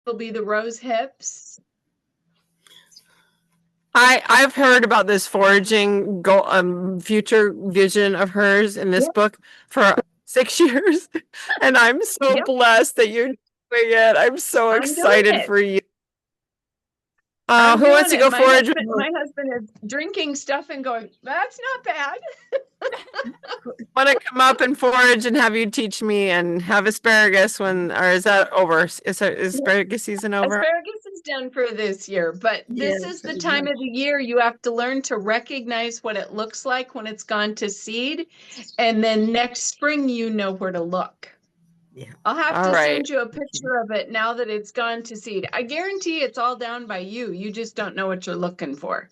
There'll be the rose hips. I've heard about this foraging future vision of hers in this book for 6 years, and I'm so blessed that you're doing it. I'm so I'm doing excited it. for you. I'm Who wants to doing go it. forage? My husband is drinking stuff and going, that's not bad. Want to come up and forage and have you teach me and have asparagus when, or is that over? Is asparagus season over? Asparagus is done for this year, but this is the time of the year you have to learn to recognize what it looks like when it's gone to seed. And then next spring, you know where to look. Yeah. I'll have to send you a picture of it now that it's gone to seed. I guarantee it's all down by you. You just don't know what you're looking for.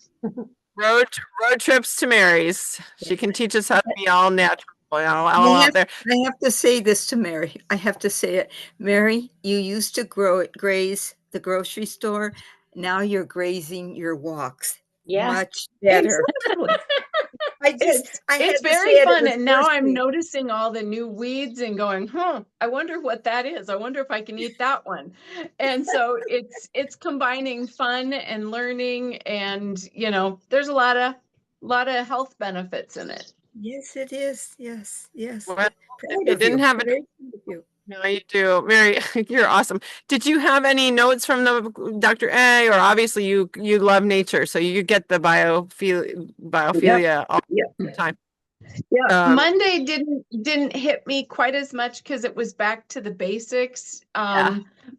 Road trips to Mary's. She can teach us how to be all natural. All out there. I have to say this to Mary. I have to say it. Mary, you used to graze the grocery store. Now you're grazing your walks. Yeah. Much better. Exactly. It's very fun. And now I'm noticing all the new weeds and going, I wonder what that is. I wonder if I can eat that one. And so it's combining fun and learning, and there's a lot of health benefits in it. Yes, it is. Yes. Well, it didn't have it. No, you do. Mary, you're awesome. Did you have any notes from the Dr. A, or obviously you love nature, so you get the biophilia all the time. Yeah, Monday didn't hit me quite as much because it was back to the basics.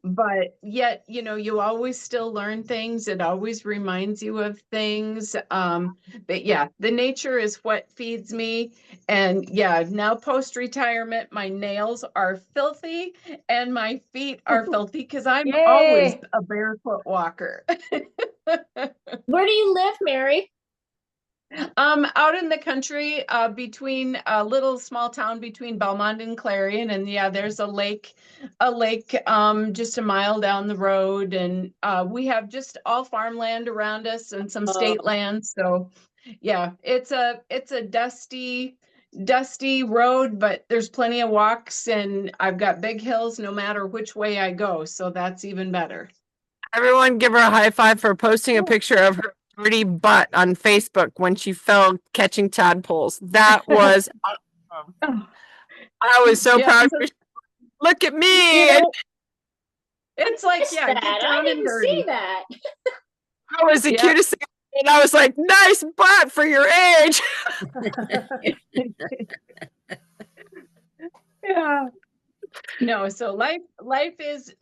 But yet, you always still learn things. It always reminds you of things. But yeah, the nature is what feeds me. And yeah, now post-retirement, my nails are filthy and my feet are filthy because I'm always a barefoot walker. Where do you live, Mary? Out in the country, between a little small town between Belmont and Clarion, and there's a lake, just a mile down the road, and we have just all farmland around us and some state land. So, yeah, it's a dusty road, but there's plenty of walks, and I've got big hills no matter which way I go, so that's even better. Everyone, give her a high five for posting a picture of her dirty butt on Facebook when she fell catching tadpoles. That was awesome. I was so proud. Look at me. It's like, get down and dirty. See that. I was the cutest thing, and I was like, nice butt for your age. Yeah. No, so life is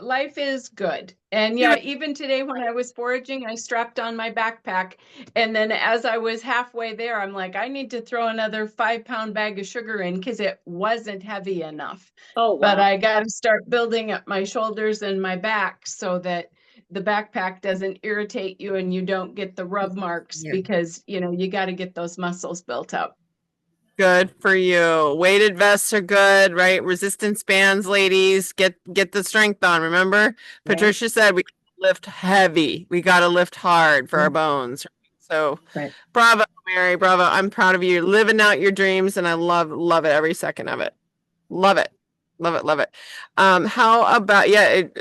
good. And even today when I was foraging, I strapped on my backpack, and then as I was halfway there, I'm like, I need to throw another 5-pound bag of sugar in because it wasn't heavy enough. Oh, wow. But I got to start building up my shoulders and my back so that the backpack doesn't irritate you and you don't get the rub marks because you got to get those muscles built up. Good for you. Weighted vests are good, right? Resistance bands, ladies, get the strength on. Remember, Patricia said we lift heavy. We got to lift hard for our bones. So, bravo, Mary. Bravo. I'm proud of you. You're living out your dreams, and I love it every second of it. Love it. Love it. How about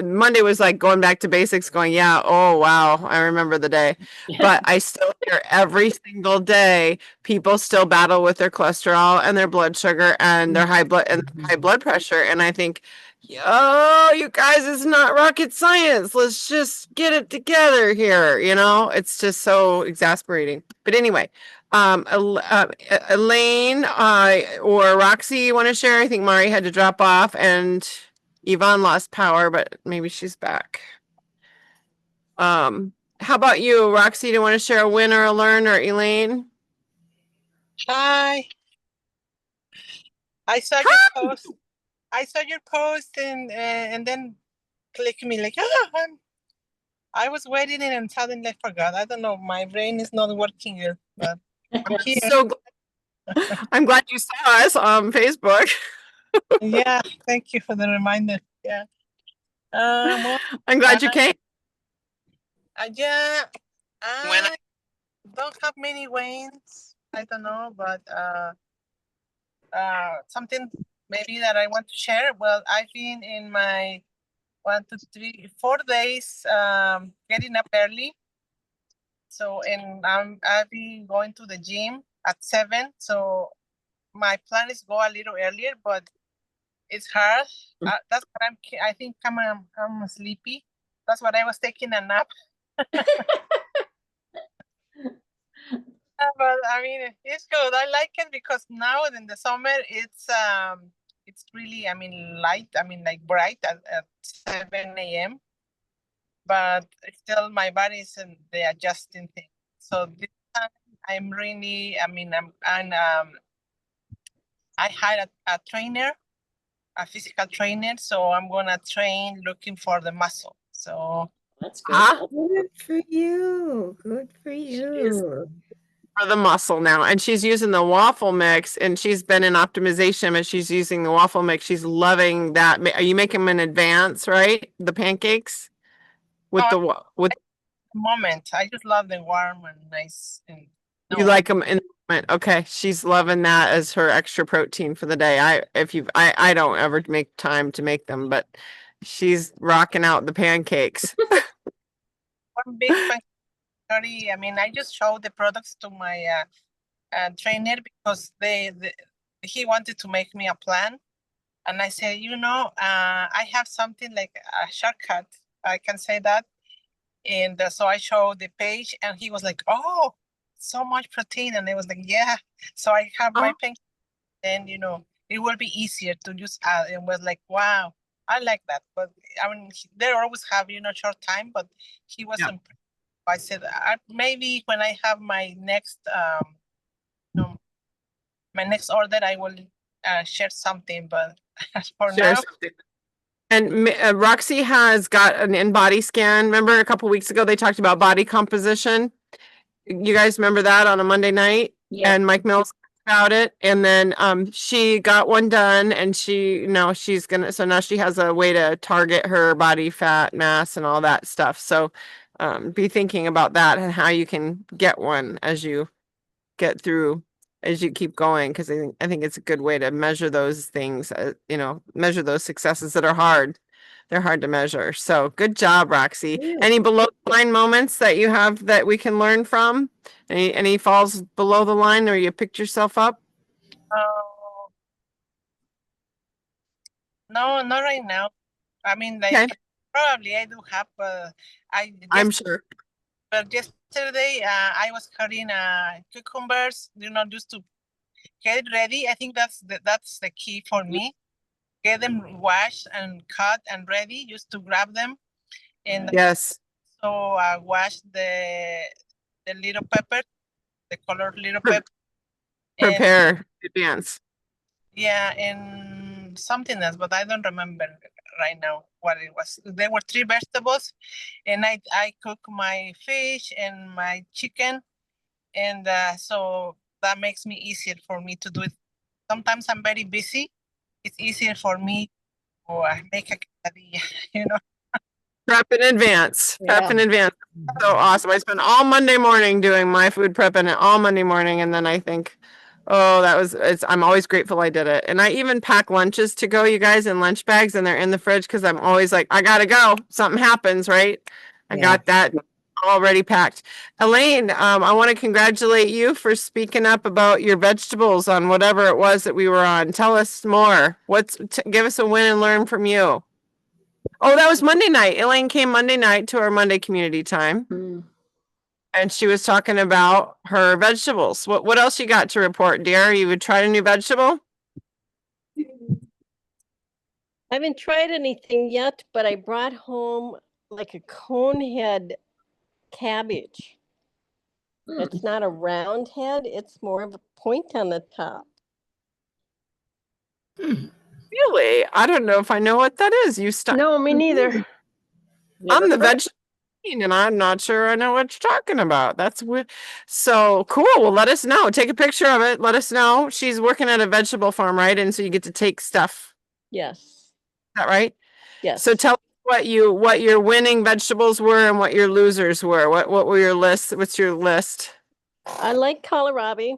Monday was like going back to basics, going, oh wow, I remember the day. But I still hear every single day people still battle with their cholesterol and their blood sugar and their high blood pressure. And I think, you guys, it's not rocket science. Let's just get it together here. It's just so exasperating. But anyway, Elaine or Roxy, you want to share? I think Mari had to drop off and Yvonne lost power, but maybe she's back. How about you, Roxy? Do you want to share a win or a learn, or Elaine? Hi. I saw your post and then clicked me like, I was waiting and suddenly I forgot. I don't know. My brain is not working yet, but I'm here. I'm glad you saw us on Facebook. Yeah, thank you for the reminder. Yeah. I'm glad you came. I don't have many wins. I don't know, but something maybe that I want to share. Well, I've been in my 1, 2, 3, 4 days getting up early. So, and I'll be going to the gym at 7. So my plan is go a little earlier, but it's hard. That's what I think I'm sleepy. That's what I was taking a nap. But I mean, it's good. I like it because now in the summer it's really, I mean, light. I mean, like bright at 7 a.m. But still, my body is in the adjusting thing. So this time, I'm really, I mean, I hired a trainer, a physical trainer. So I'm gonna train looking for the muscle. So That's good. Ah, Good for you. Good for you. for the muscle now. And she's using the waffle mix, and she's been in optimization, but she's using the waffle mix. She's loving that. Are you making them in advance, right? The pancakes with no, with moment. I just love the warm and nice and you like them in the moment. Okay, she's loving that as her extra protein for the day. I don't ever make time to make them, but she's rocking out the pancakes. one big factory. I mean, I just showed the products to my trainer because he wanted to make me a plan, and I said, I have something like a shortcut. I can say that, and so I showed the page, and he was like, "Oh, so much protein," and I was like, "Yeah." So I have my pancake, and it will be easier to just add. And was like, "Wow, I like that." But I mean, they always have short time, but he was impressed. I said, maybe when I have my next my next order, I will share something. But for Share now, something. And Roxy has got an in-body scan. Remember a couple weeks ago they talked about body composition? You guys remember that on a Monday night? Yeah. And Mike Mills about it. And then she got one done, and she's gonna, so now she has a way to target her body fat mass and all that stuff. So be thinking about that and how you can get one as you get through, as you keep going, because I think it's a good way to measure those things, measure those successes that are hard. They're hard to measure. So good job, Roxy. Yeah. Any below the line moments that you have that we can learn from? Any falls below the line or you picked yourself up? no, not right now. I mean, like Okay, probably I do have. I'm sure. But yesterday I was cutting cucumbers. Just to get it ready. I think that's the key for me. Get them washed and cut and ready, just to grab them. And Yes, so wash the little pepper, the colored little Pre- pepper, and prepare, advance. yeah, and something else, but I don't remember right now what it was. There were 3 vegetables, and I cook my fish and my chicken, and so that makes me easier for me to do it. Sometimes I'm very busy. It's easier for me to make a quesadilla, Prep in advance. Prep Yeah. in advance. So awesome. I spent all Monday morning doing my food prep and all Monday morning. And then I think, oh, I'm always grateful I did it. And I even pack lunches to go, you guys, in lunch bags, and they're in the fridge because I'm always like, I gotta go. Something happens, right? I got that already packed. Elaine, I want to congratulate you for speaking up about your vegetables on whatever it was that we were on. Tell us more. Give us a win and learn from you. Oh, that was Monday night. Elaine came Monday night to our Monday community time, Mm. and she was talking about her vegetables. What else you got to report, dear? You would try a new vegetable? I haven't tried anything yet, but I brought home like a cone head cabbage. It's not a round head, it's more of a point on the top. Really? I don't know if I know what that is. No, me neither. I'm the vegetarian, and I'm not sure I know what you're talking about. That's weird. So cool. Well, let us know. Take a picture of it. Let us know. She's working at a vegetable farm, right? And so you get to take stuff. Yes. Is that right? Yes. So tell us what your winning vegetables were and what your losers were. What were your lists? What's your list? I like kohlrabi.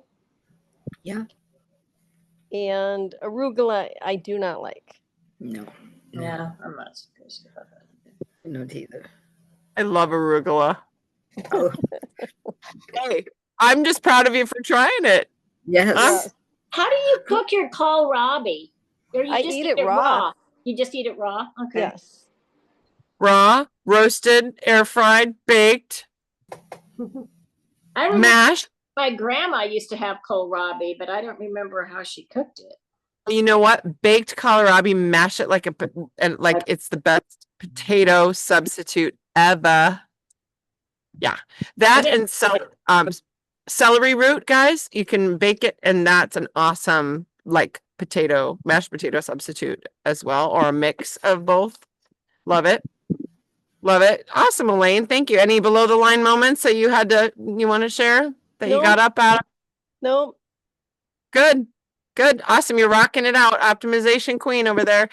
Yeah. And arugula I do not like. No. Yeah, I'm not supposed to have it. I don't either. I love arugula. Oh, Hey, I'm just proud of you for trying it. yes. Yeah. How do you cook your kohlrabi? Or you I just eat eat it it raw. raw? You just eat it raw? Okay. Yes. Raw, roasted, air fried, baked, I remember mashed. my grandma used to have kohlrabi, but I don't remember how she cooked it. You know what? Baked kohlrabi, mash it like and like it's the best potato substitute ever. Yeah, that and celery root, guys. You can bake it, and that's an awesome like mashed potato substitute as well, or a mix of both. Love it. Love it. Awesome, Elaine. Thank you. Any below the line moments that you want to share that you got up out of? No. Good. Good. Awesome. You're rocking it out. Optimization queen over there.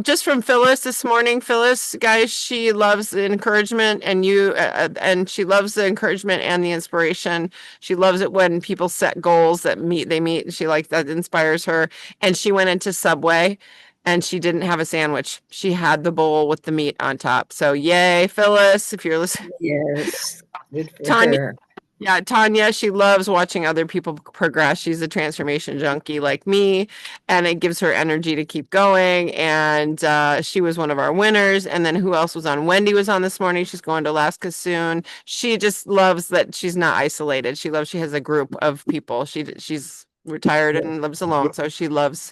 Just from Phyllis this morning. Phyllis, guys, she loves the encouragement and she loves the encouragement and the inspiration. She loves it when people set goals they meet, and she likes that inspires her. And she went into Subway and she didn't have a sandwich. She had the bowl with the meat on top. So yay, Phyllis, if you're listening. Yes. Good for Tanya, her. yeah, Tanya, she loves watching other people progress. She's a transformation junkie like me, and it gives her energy to keep going. And she was one of our winners. And then who else was on? Wendy was on this morning. She's going to Alaska soon. She just loves that she's not isolated. She has a group of people. She's retired and lives alone, so she loves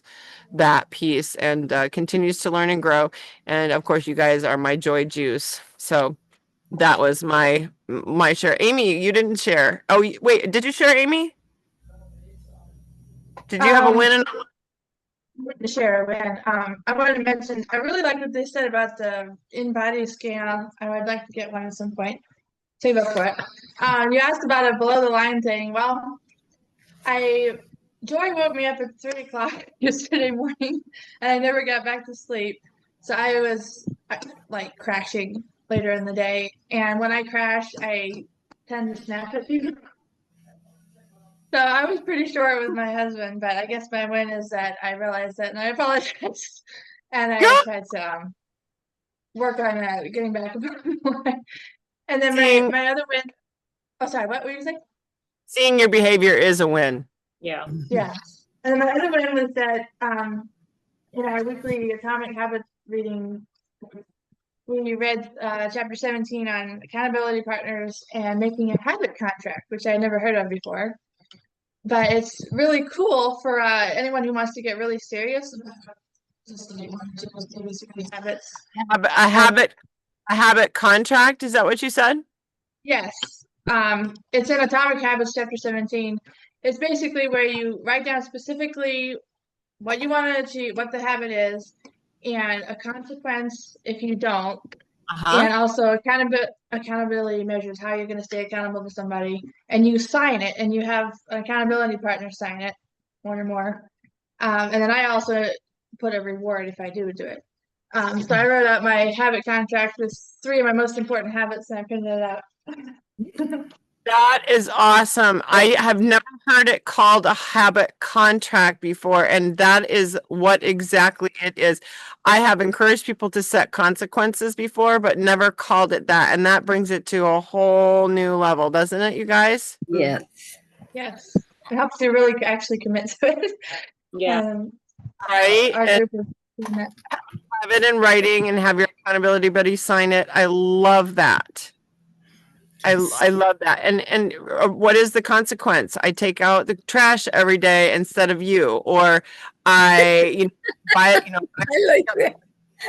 that piece and continues to learn and grow. And of course, you guys are my joy juice. So that was my share. Amy, you didn't share. Oh, wait, did you share, Amy? Did you have a win? To share a win. I wanted to mention, I really like what they said about the in-body scan. I would like to get one at some point. Save up for it. You asked about a below the line thing. Well, Joy woke me up at 3 o'clock yesterday morning, and I never got back to sleep. So I was like crashing later in the day, and when I crash, I tend to snap at people. So I was pretty sure it was my husband, but I guess my win is that I realized that, and I apologize. And I tried to work on getting back a bit more. And then my other win. Oh, sorry. What were you saying? Seeing your behavior is a win. Yeah. Yeah. And then my other win was that in our weekly Atomic Habits reading, we read chapter 17 on accountability partners and making a habit contract, which I had never heard of before. But it's really cool for anyone who wants to get really serious about just habits. A habit contract. Is that what you said? Yes. It's in Atomic Habits, chapter 17. It's basically where you write down specifically what you want to achieve, what the habit is, and a consequence if you don't. And also accountability measures, how you're going to stay accountable to somebody, and you sign it, and you have an accountability partner sign it, one or more. And then I also put a reward if I do it. So I wrote out my habit contract with 3 of my most important habits, and I printed it out. That is awesome. I have never heard it called a habit contract before, and that is what exactly it is. I have encouraged people to set consequences before, but never called it that. And that brings it to a whole new level, doesn't it, you guys? Yes. Yes. It helps you really actually commit to it. Yeah. Right? Our And group is doing that. have it in writing and have your accountability buddy sign it. I love that. I love that. And what is the consequence? I take out the trash every day instead of you, or I buy it, I like that.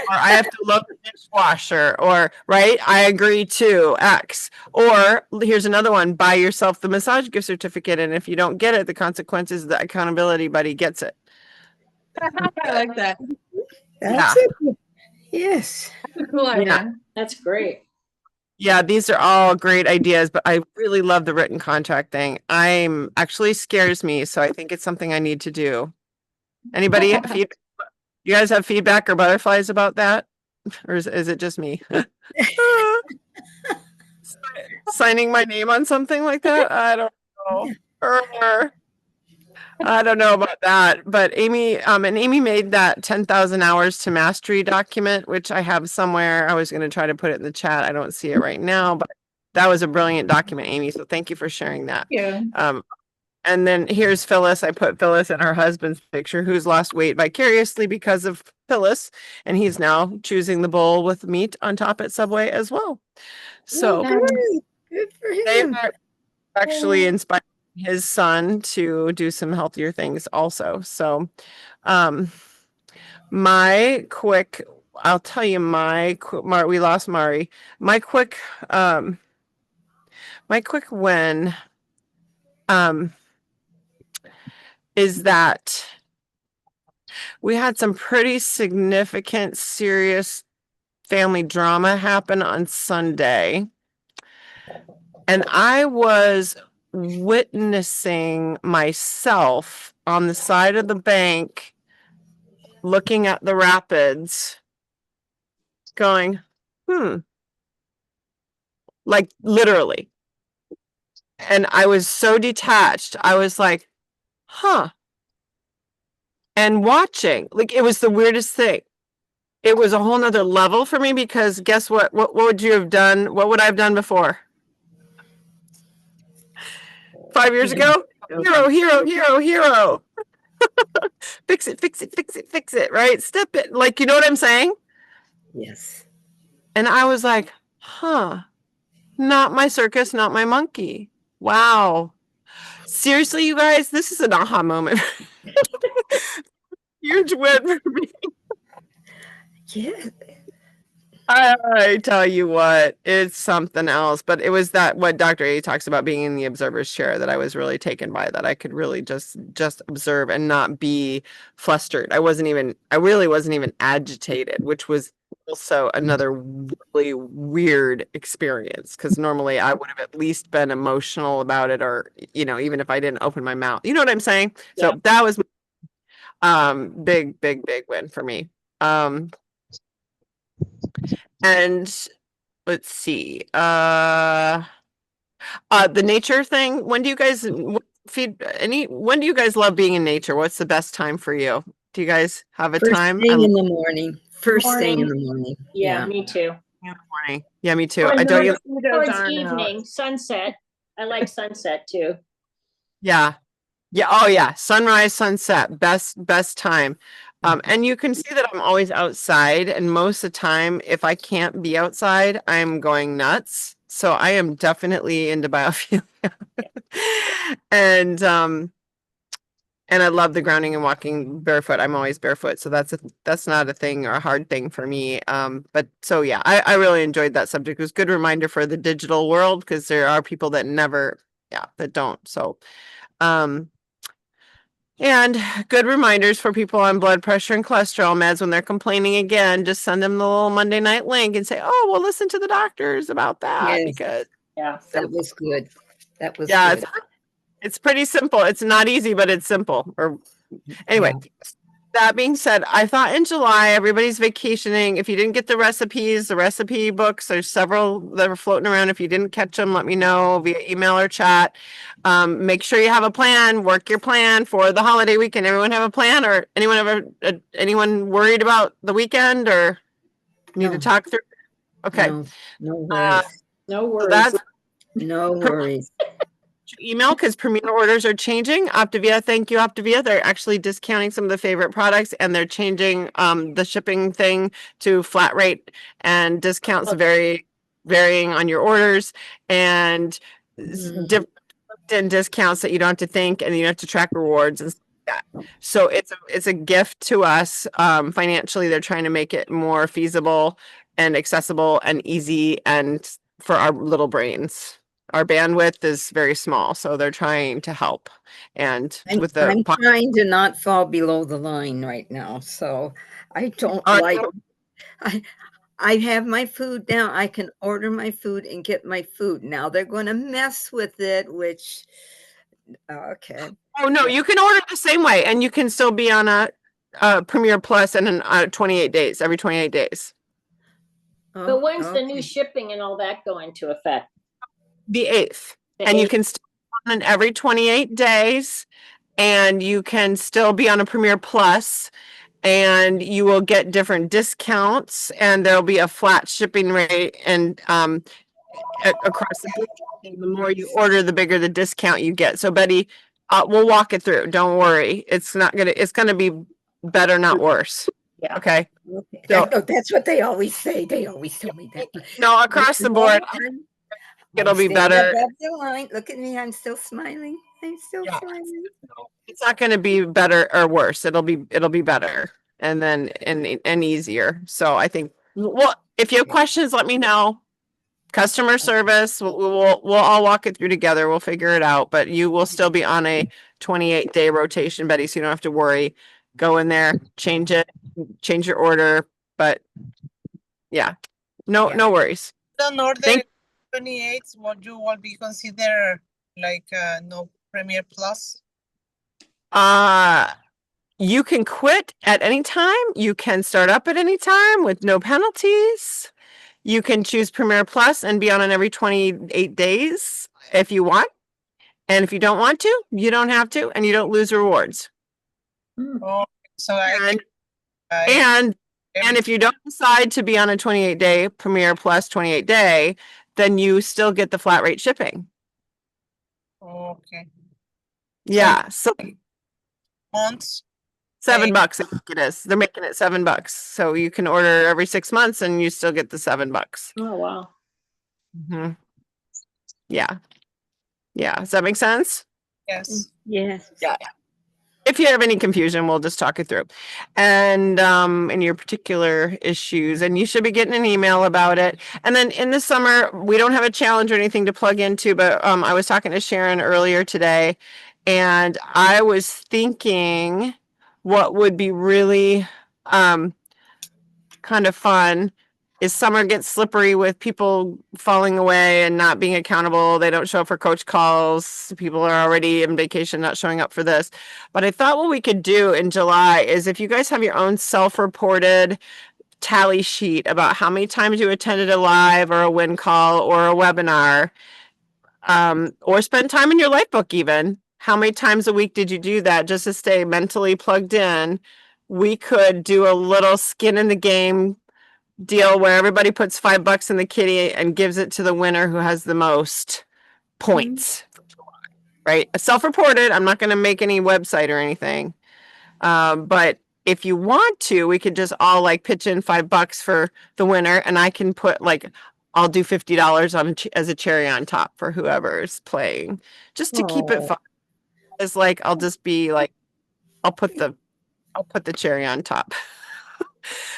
or I have to load the dishwasher, or right, I agree to X. Or here's another one: buy yourself the massage gift certificate, and if you don't get it, the consequence is the accountability buddy gets it. I like that. That's it. Yes. That's a cool idea. That's great. Yeah, these are all great ideas, but I really love the written contract thing. Actually scares me, so I think it's something I need to do. Anybody you guys have feedback or butterflies about that? Or is it just me? Signing my name on something like that? I don't know. I don't know about that, but Amy made that 10,000 hours to mastery document, which I have somewhere. I was going to try to put it in the chat. I don't see it right now, but that was a brilliant document, Amy. So thank you for sharing that. Yeah. And then here's Phyllis. I put Phyllis and her husband's picture, who's lost weight vicariously because of Phyllis, and he's now choosing the bowl with meat on top at Subway as well. So Good for they him. are actually inspiring his son to do some healthier things also. So my quick, I'll tell you we lost Mari. My quick win is that we had some pretty significant, serious family drama happen on Sunday. And I was witnessing myself on the side of the bank looking at the rapids going, like literally. And I was so detached. I was like, huh. And watching, like, it was the weirdest thing. It was a whole nother level for me because guess what? What would you have done? What would I have done before? 5 years ago? Hero. Fix it, right? Step it. Like, you know what I'm saying? Yes. And I was like, huh, not my circus, not my monkey. Wow. Seriously, you guys, this is an aha moment. Huge win for me. Yeah. I tell you what, it's something else. But it was that what Dr. A talks about being in the observer's chair that I was really taken by, that I could really just observe and not be flustered. I really wasn't even agitated, which was also another really weird experience because normally I would have at least been emotional about it, or even if I didn't open my mouth. You know what I'm saying? Yeah. So that was big win for me. And let's see. The nature thing. When do you guys when do you guys love being in nature? What's the best time for you? Do you guys have a First time? thing in the morning. First thing in Morning. the morning. Yeah, me too. Morning. Yeah, me too. Or I don't. towards evening, sunset. I like sunset too. Yeah. Yeah. Oh yeah. Sunrise, sunset. Best time. And you can see that I'm always outside, and most of the time, if I can't be outside, I'm going nuts. So I am definitely into biophilia. And I love the grounding and walking barefoot. I'm always barefoot, so that's not a thing or a hard thing for me. But so yeah, I really enjoyed that subject. It was a good reminder for the digital world because there are people that that don't. So, and good reminders for people on blood pressure and cholesterol meds when they're complaining again. Just send them the little Monday night link and say, "Oh, well, listen to the doctors about that," Yes. because That was good. That was yeah, good. it's pretty simple. It's not easy, but it's simple. Or anyway, that being said, I thought in July everybody's vacationing. If you didn't get the recipes, the recipe books, there's several that are floating around. If you didn't catch them, let me know via email or chat. Make sure you have a plan. Work your plan for the holiday weekend. Everyone have a plan, or anyone worried about the weekend, or need to talk through? Okay. No worries. No So worries. that's No worries. email because Premier orders are changing. Optavia, thank you, Optavia. They're actually discounting some of the favorite products, and they're changing the shipping thing to flat rate, and discounts varying on your orders, and different discounts that you don't have to think, and you don't have to track rewards and stuff like that. So it's a gift to us. Financially, they're trying to make it more feasible and accessible and easy, and for our little brains. Our bandwidth is very small, so they're trying to help. And I'm trying to not fall below the line right now, so I don't I have my food now. I can order my food and get my food. Now they're going to mess with it, which okay. Oh no, you can order the same way, and you can still be on a Premier Plus and 28 days, every 28 days. But when's the new shipping and all that go into effect? The 8th. And you can still on every 28 days, and you can still be on a Premier Plus, and you will get different discounts, and there'll be a flat shipping rate, and across the board. And the more you order, the bigger the discount you get. So Betty, we'll walk it through. Don't worry. It's gonna be better, not worse. Yeah. Okay. Okay. So- That's what they always say. They always tell me that. No, across the board, it'll be better. Above the line. Look at me. I'm still smiling. I'm still Yeah. smiling. It's not gonna be better or worse. It'll be better and then and easier. So I think, well, if you have questions, let me know. Customer service, we'll all walk it through together. We'll figure it out, but you will still be on a 28-day rotation, Betty, so you don't have to worry. Go in there, change your order, but yeah, no worries. Don't order Thank- 28, what you will be considered like no Premier Plus? You can quit at any time. You can start up at any time with no penalties. You can choose Premier Plus and be on it every 28 days if you want. And if you don't want to, you don't have to, and you don't lose rewards. Oh, so I And if you don't decide to be on a 28-day Premier Plus 28-day, then you still get the flat rate shipping. okay. Yeah, so Months. $7 I think it is. They're making it $7. So you can order every 6 months and you still get the $7. Oh, wow. Mhm. Yeah. Yeah. Does that make sense? Yes. Yes. Yeah. If you have any confusion, we'll just talk it through. And in your particular issues, and you should be getting an email about it. And then in the summer, we don't have a challenge or anything to plug into, but I was talking to Sharon earlier today, and I was thinking what would be really kind of fun is summer gets slippery with people falling away and not being accountable. They don't show up for coach calls. People are already in vacation, not showing up for this. But I thought what we could do in July is if you guys have your own self-reported tally sheet about how many times you attended a live or a win call or a webinar, or spend time in your life book even. How many times a week did you do that just to stay mentally plugged in? We could do a little skin in the game deal where everybody puts $5 in the kitty and gives it to the winner who has the most points. Right? Self-reported. I'm not going to make any website or anything. But if you want to, we could just all like pitch in $5 for the winner, and I can put like, I'll do $50 on as a cherry on top for whoever's playing, just to keep it fun. It's like I'll just be like, I'll put the cherry on top.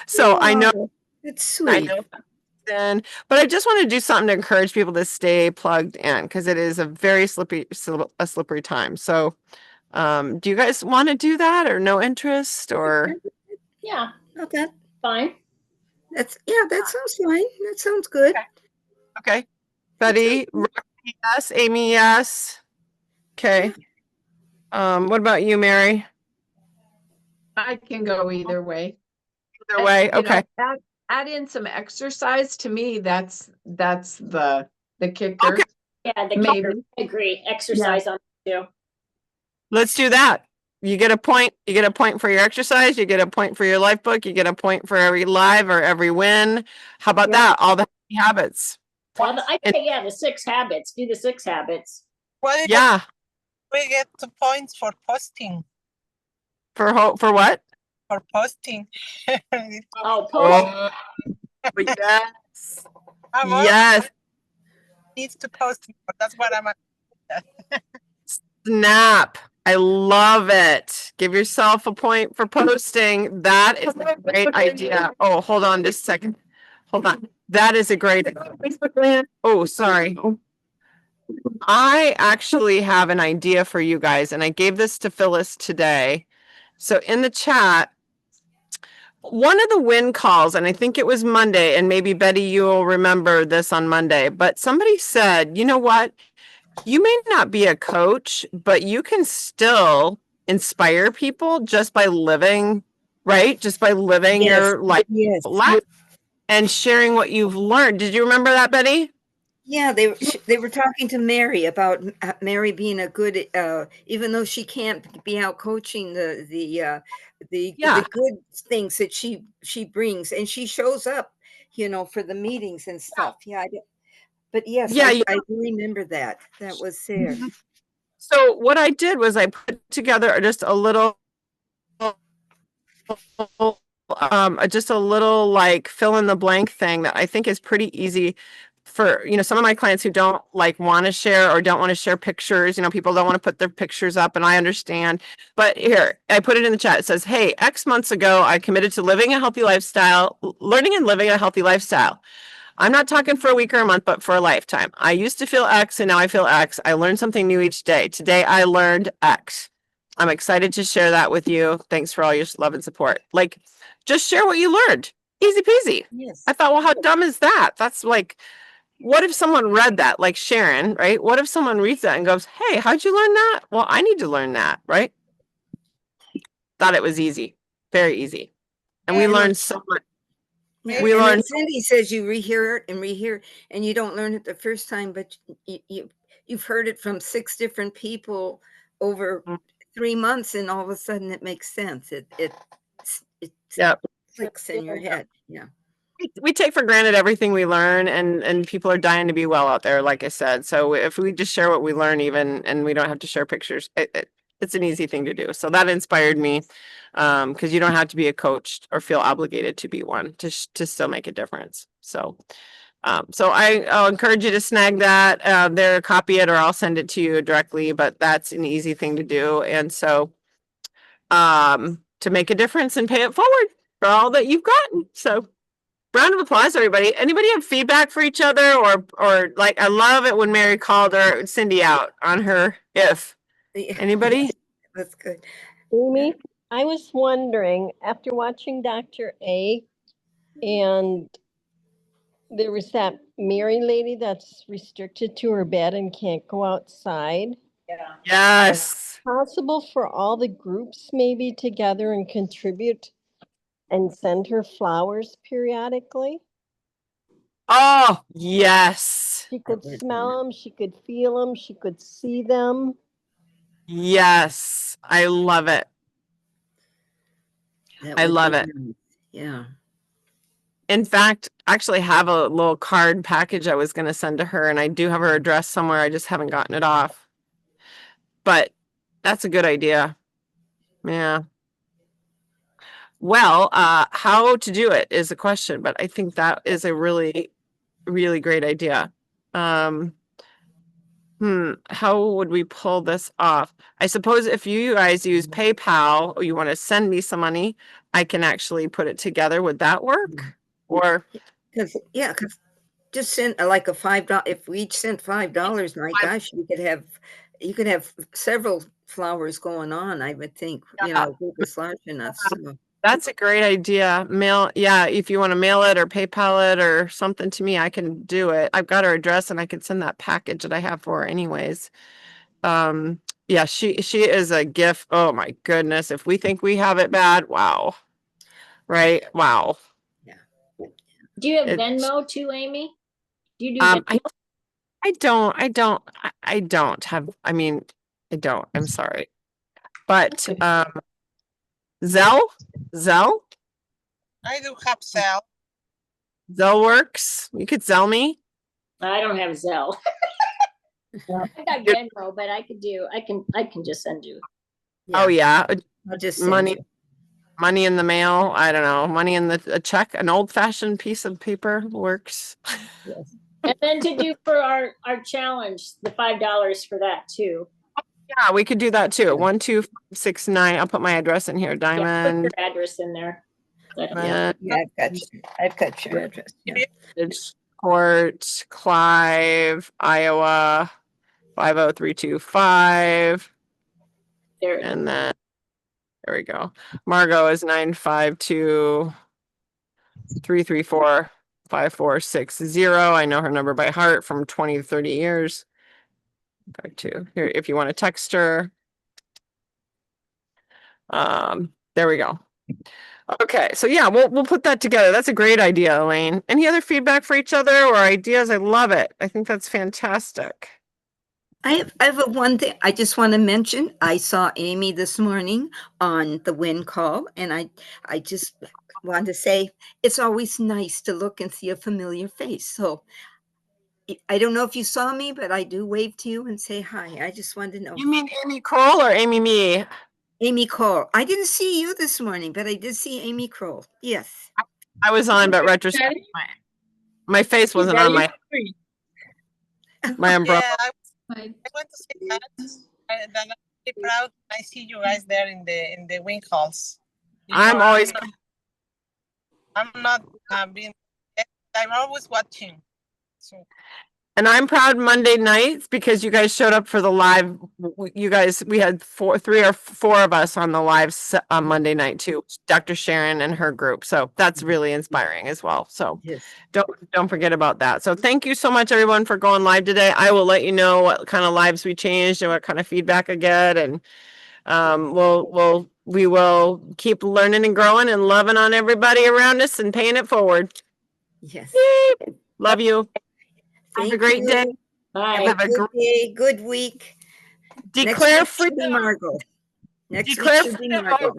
So I know It's sweet. Then, but I just want to do something to encourage people to stay plugged in because it is a very slippery time. So, do you guys want to do that or no interest or? Yeah, Okay. fine. That sounds fine. That sounds good. Okay. Betty, Rocky, yes. Amy, yes. Okay. What about you, Mary? I can go either way. Either way. You know, Okay. add in some exercise. To me, that's the kicker. Okay. Yeah, the Maybe. kicker, I agree. Exercise on it too. Let's do that. You get a point. You get a point for your exercise. You get a point for your life book. You get a point for every live or every win. How about that? All the habits. Well, I think, yeah, the 6 habits. Do the 6 habits. Well, Yeah. we get the points for posting. For what? For posting. Oh, post. Yes. Well, Yes. needs to post more. That's what I'm at. Snap. I love it. Give yourself a point for posting. That is a great idea. Oh, hold on just a second. Hold on. That is a great. Oh, sorry. I actually have an idea for you guys, and I gave this to Phyllis today. So in the chat, one of the win calls, and I think it was Monday, and maybe Betty, you'll remember this on Monday, but somebody said, you know what? You may not be a coach, but you can still inspire people just by living, right? Just by living Yes. your life Yes. and sharing what you've learned. Did you remember that, Betty? Yeah, they were talking to Mary about Mary being a good, even though she can't be out coaching Yeah. the good things that she brings, and she shows up, for the meetings and stuff. Yeah, but yes, Yeah. I do remember that. That was there. So what I did was I put together just a little like fill in the blank thing that I think is pretty easy for, some of my clients who don't like want to share or don't want to share pictures. People don't want to put their pictures up, and I understand. But here, I put it in the chat. It says, hey, X months ago, I committed to living a healthy lifestyle, learning and living a healthy lifestyle. I'm not talking for a week or a month, but for a lifetime. I used to feel X and now I feel X. I learned something new each day. Today I learned X. I'm excited to share that with you. Thanks for all your love and support. Like, just share what you learned. Easy peasy. Yes. I thought, well, how dumb is that? That's like, what if someone read that, like Sharon, right? What if someone reads that and goes, hey, how'd you learn that? Well, I need to learn that, right? Thought it was easy, very easy. And we Yeah, learned so much. Yeah, We and then learned, Cindy says you rehear it and rehear it, and you don't learn it the first time, but you've heard it from 6 different people over 3 months, and all of a sudden it makes sense. It yeah. clicks in your head. Yeah. We take for granted everything we learn, and people are dying to be well out there, like I said. So if we just share what we learn, even, and we don't have to share pictures, it's an easy thing to do. So that inspired me, because you don't have to be a coach or feel obligated to be one to still make a difference. So I'll encourage you to snag that there, copy it, or I'll send it to you directly. But that's an easy thing to do, and so to make a difference and pay it forward for all that you've gotten. So round of applause, everybody. Anybody have feedback for each other, or like, I love it when Mary called her Cindy out on her if. Yeah. Anybody? That's good. Amy, I was wondering, after watching Dr. A, and there was that Mary lady that's restricted to her bed and can't go outside. Yeah. Yes. Possible for all the groups maybe together and contribute and send her flowers periodically? Oh, yes. She could smell them, she could feel them, she could see them. Yes. I love it. That I would love be it. nice. Yeah. In fact, I actually have a little card package I was going to send to her, and I do have her address somewhere. I just haven't gotten it off. But that's a good idea. Yeah. Well, how to do it is a question, but I think that is a really, really great idea. How would we pull this off? I suppose if you guys use PayPal or you want to send me some money, I can actually put it together. Would that work? Or Because just send like a $5. If we each sent $5, my gosh, you could have several flowers going on. I would think, Yeah. a group is large enough. So that's a great idea. Yeah, if you want to mail it or PayPal it or something to me, I can do it. I've got her address and I can send that package that I have for her anyways. Yeah, she is a gift. Oh my goodness. If we think we have it bad, wow. Right? Wow. Do you have It, Venmo too, Amy? Do you do Venmo? I don't have, I mean, I don't, I'm sorry. But, Zelle, I do have cell. Zelle works. You could Zelle me. I don't have Zelle. I got Venmo, but I can just send you. Oh yeah. I'll just send Money, you. money in the mail. I don't know. Money in a check, an old fashioned piece of paper works. Yes. And then to do for our challenge, the $5 for that too. Yeah, we could do that too. 12569. I'll put my address in here. Yeah, put Diamond. your address in there. Yeah, I've got your address. Yeah. Court, Clive, Iowa, 50325. There it is. And then there we go. Margot is 952-334-5460. I know her number by heart from 20 to 30 years. Back to here if you want to text her. There we go. Okay, so yeah, we'll put that together. That's a great idea, Elaine. Any other feedback for each other or ideas? I love it. I think that's fantastic. I have a one thing I just want to mention. I saw Amy this morning on the wind call, and I just want to say it's always nice to look and see a familiar face. So I don't know if you saw me, but I do wave to you and say hi. I just wanted to know. You mean Amy Kroll or Amy Me? Amy Kroll. I didn't see you this morning, but I did see Amy Kroll. Yes. I was on, but retrospect, my face wasn't on my umbrella. Yeah, I want to say that that I'm really proud. I see you guys there in the wing halls. You I'm know, always I'm not being. I'm always watching. So And I'm proud Monday nights because you guys showed up for the live. You guys, we had 3 or 4 of us on the live on Monday night too. Dr. Sharon and her group. So that's really inspiring as well. So Yes. don't forget about that. So thank you so much everyone for going live today. I will let you know what kind of lives we changed and what kind of feedback I get. And we will keep learning and growing and loving on everybody around us and paying it forward. Yes. Yay! Love you. Have a Thank great day. you. Bye. Have a good day, good week. Declare Next week should be freedom. Margot. Next week Declare should be freedom Margot.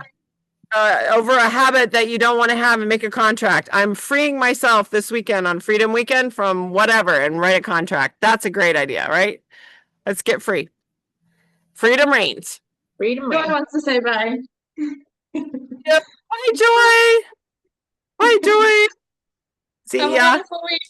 over a habit that you don't want to have and make a contract. I'm freeing myself this weekend on Freedom Weekend from whatever and write a contract. That's a great idea, right? Let's get free. Freedom reigns. Freedom. No one wants to say bye. Yep. Bye, Joy. Bye, Joy. Have See a ya. wonderful week.